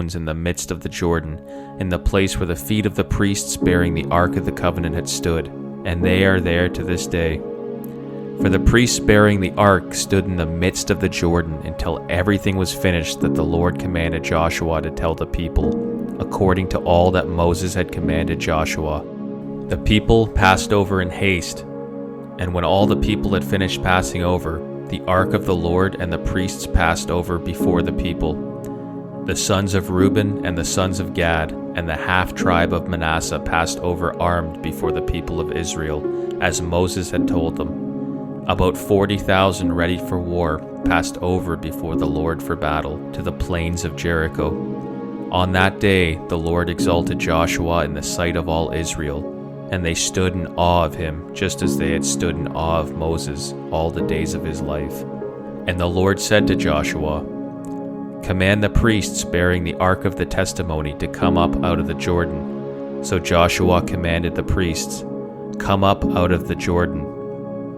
in the midst of the Jordan, in the place where the feet of the priests bearing the Ark of the Covenant had stood, and they are there to this day. For the priests bearing the Ark stood in the midst of the Jordan until everything was finished that the Lord commanded Joshua to tell the people, according to all that Moses had commanded Joshua. The people passed over in haste, and when all the people had finished passing over, the Ark of the Lord and the priests passed over before the people. The sons of Reuben and the sons of Gad and the half-tribe of Manasseh passed over armed before the people of Israel, as Moses had told them. About 40,000 ready for war passed over before the Lord for battle to the plains of Jericho. On that day the Lord exalted Joshua in the sight of all Israel, and they stood in awe of him, just as they had stood in awe of Moses all the days of his life. And the Lord said to Joshua, "Command the priests bearing the Ark of the Testimony to come up out of the Jordan." So Joshua commanded the priests, "Come up out of the Jordan."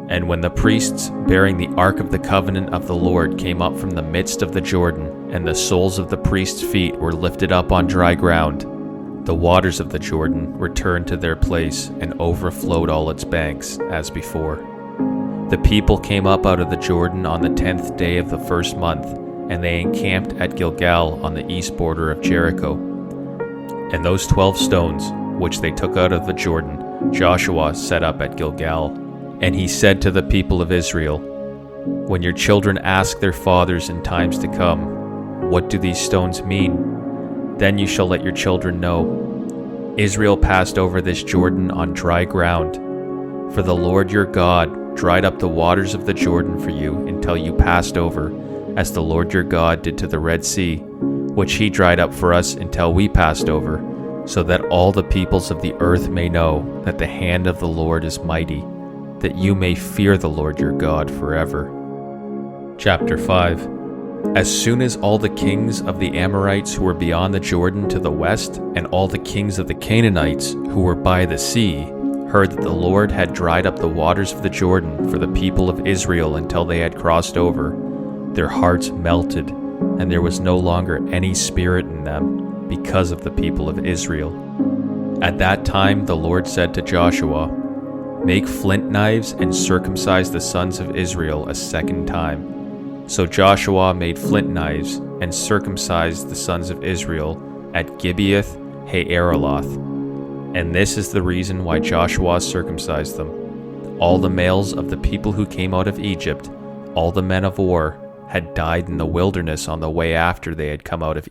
And when the priests bearing the Ark of the Covenant of the Lord came up from the midst of the Jordan, and the soles of the priests' feet were lifted up on dry ground, the waters of the Jordan returned to their place and overflowed all its banks, as before. The people came up out of the Jordan on the 10th day of the first month, and they encamped at Gilgal on the east border of Jericho. And those 12 stones, which they took out of the Jordan, Joshua set up at Gilgal. And he said to the people of Israel, "When your children ask their fathers in times to come, 'What do these stones mean?' then you shall let your children know, Israel passed over this Jordan on dry ground. For the Lord your God dried up the waters of the Jordan for you until you passed over, as the Lord your God did to the Red Sea, which he dried up for us until we passed over, so that all the peoples of the earth may know that the hand of the Lord is mighty, that you may fear the Lord your God forever." Chapter 5. As soon as all the kings of the Amorites who were beyond the Jordan to the west, and all the kings of the Canaanites who were by the sea, heard that the Lord had dried up the waters of the Jordan for the people of Israel until they had crossed over, their hearts melted, and there was no longer any spirit in them because of the people of Israel. At that time the Lord said to Joshua, "Make flint knives and circumcise the sons of Israel a second time." So Joshua made flint knives and circumcised the sons of Israel at Gibeath Haaraloth. And this is the reason why Joshua circumcised them. All the males of the people who came out of Egypt, all the men of war, had died in the wilderness on the way after they had come out of Egypt.